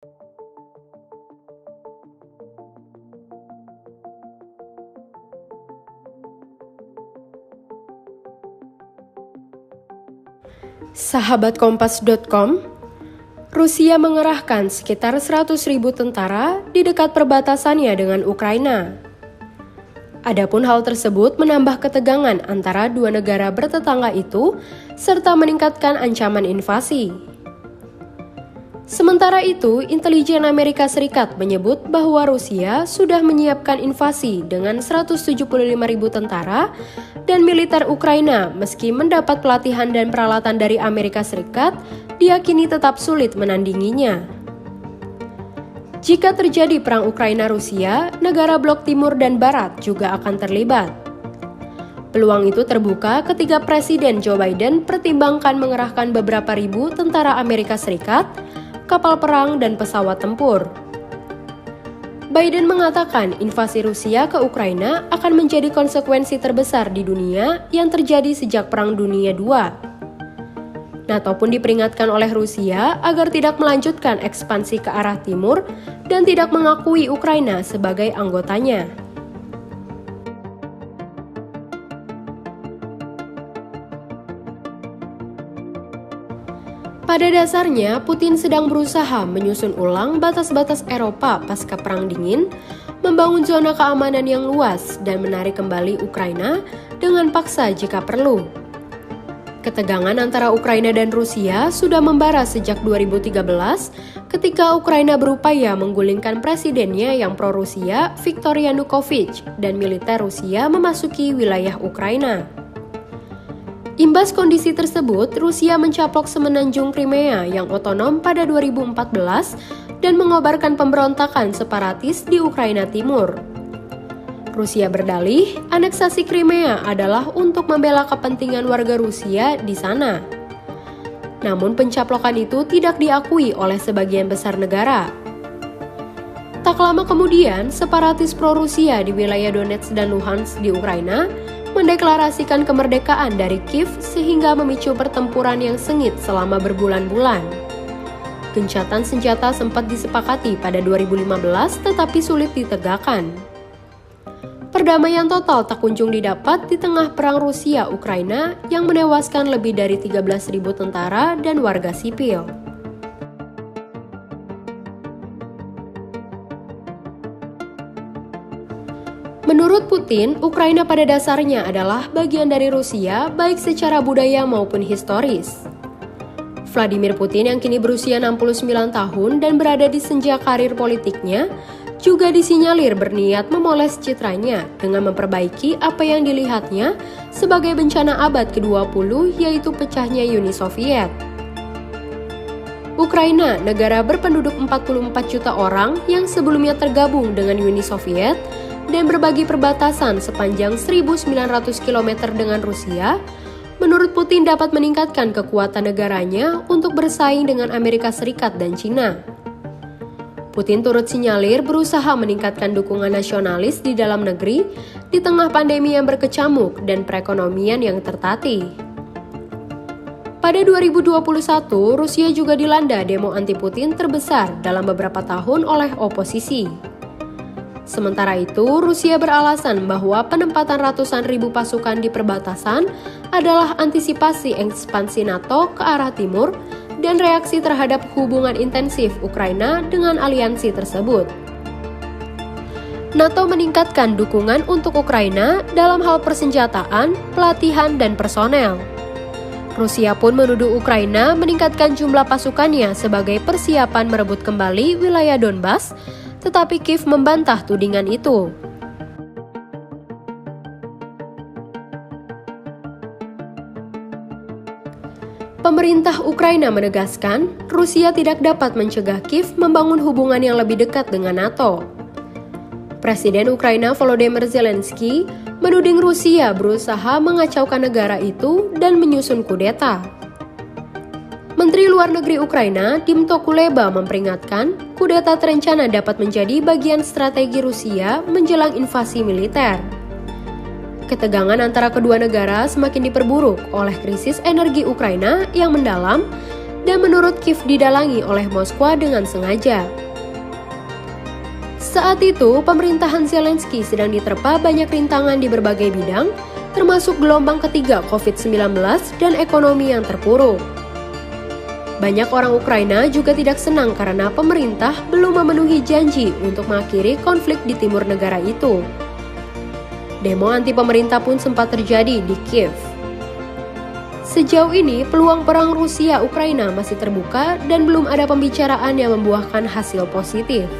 Sahabat Kompas.com, Rusia mengerahkan sekitar 100.000 tentara di dekat perbatasannya dengan Ukraina. Adapun hal tersebut menambah ketegangan antara dua negara bertetangga itu serta meningkatkan ancaman invasi. Sementara itu, intelijen Amerika Serikat menyebut bahwa Rusia sudah menyiapkan invasi dengan 175.000 tentara dan militer Ukraina meski mendapat pelatihan dan peralatan dari Amerika Serikat, diyakini tetap sulit menandinginya. Jika terjadi perang Ukraina-Rusia, negara blok timur dan barat juga akan terlibat. Peluang itu terbuka ketika Presiden Joe Biden pertimbangkan mengerahkan beberapa ribu tentara Amerika Serikat, kapal perang, dan pesawat tempur. Biden mengatakan invasi Rusia ke Ukraina akan menjadi konsekuensi terbesar di dunia yang terjadi sejak Perang Dunia II. NATO pun diperingatkan oleh Rusia agar tidak melanjutkan ekspansi ke arah timur dan tidak mengakui Ukraina sebagai anggotanya. Pada dasarnya, Putin sedang berusaha menyusun ulang batas-batas Eropa pasca Perang Dingin, membangun zona keamanan yang luas, dan menarik kembali Ukraina dengan paksa jika perlu. Ketegangan antara Ukraina dan Rusia sudah membara sejak 2013 ketika Ukraina berupaya menggulingkan presidennya yang pro-Rusia, Viktor Yanukovych, dan militer Rusia memasuki wilayah Ukraina. Imbas kondisi tersebut, Rusia mencaplok semenanjung Crimea yang otonom pada 2014 dan mengobarkan pemberontakan separatis di Ukraina Timur. Rusia berdalih, aneksasi Crimea adalah untuk membela kepentingan warga Rusia di sana. Namun pencaplokan itu tidak diakui oleh sebagian besar negara. Tak lama kemudian, separatis pro-Rusia di wilayah Donetsk dan Luhansk di Ukraina mendeklarasikan kemerdekaan dari Kiev sehingga memicu pertempuran yang sengit selama berbulan-bulan. Gencatan senjata sempat disepakati pada 2015 tetapi sulit ditegakkan. Perdamaian total tak kunjung didapat di tengah perang Rusia-Ukraina yang menewaskan lebih dari 13.000 tentara dan warga sipil. Menurut Putin, Ukraina pada dasarnya adalah bagian dari Rusia baik secara budaya maupun historis. Vladimir Putin yang kini berusia 69 tahun dan berada di senja karir politiknya, juga disinyalir berniat memoles citranya dengan memperbaiki apa yang dilihatnya sebagai bencana abad ke-20 yaitu pecahnya Uni Soviet. Ukraina, negara berpenduduk 44 juta orang yang sebelumnya tergabung dengan Uni Soviet, dan berbagi perbatasan sepanjang 1.900 km dengan Rusia, menurut Putin dapat meningkatkan kekuatan negaranya untuk bersaing dengan Amerika Serikat dan Cina. Putin turut sinyalir berusaha meningkatkan dukungan nasionalis di dalam negeri di tengah pandemi yang berkecamuk dan perekonomian yang tertatih. Pada 2021, Rusia juga dilanda demo anti-Putin terbesar dalam beberapa tahun oleh oposisi. Sementara itu, Rusia beralasan bahwa penempatan ratusan ribu pasukan di perbatasan adalah antisipasi ekspansi NATO ke arah timur dan reaksi terhadap hubungan intensif Ukraina dengan aliansi tersebut. NATO meningkatkan dukungan untuk Ukraina dalam hal persenjataan, pelatihan, dan personel. Rusia pun menuduh Ukraina meningkatkan jumlah pasukannya sebagai persiapan merebut kembali wilayah Donbas, tetapi Kiev membantah tudingan itu. Pemerintah Ukraina menegaskan, Rusia tidak dapat mencegah Kiev membangun hubungan yang lebih dekat dengan NATO. Presiden Ukraina Volodymyr Zelensky menuding Rusia berusaha mengacaukan negara itu dan menyusun kudeta. Menteri Luar Negeri Ukraina, Dmytro Kuleba, memperingatkan kudeta terencana dapat menjadi bagian strategi Rusia menjelang invasi militer. Ketegangan antara kedua negara semakin diperburuk oleh krisis energi Ukraina yang mendalam dan menurut Kiev didalangi oleh Moskwa dengan sengaja. Saat itu, pemerintahan Zelensky sedang diterpa banyak rintangan di berbagai bidang, termasuk gelombang ketiga COVID-19 dan ekonomi yang terpuruk. Banyak orang Ukraina juga tidak senang karena pemerintah belum memenuhi janji untuk mengakhiri konflik di timur negara itu. Demo anti pemerintah pun sempat terjadi di Kiev. Sejauh ini, peluang perang Rusia-Ukraina masih terbuka dan belum ada pembicaraan yang membuahkan hasil positif.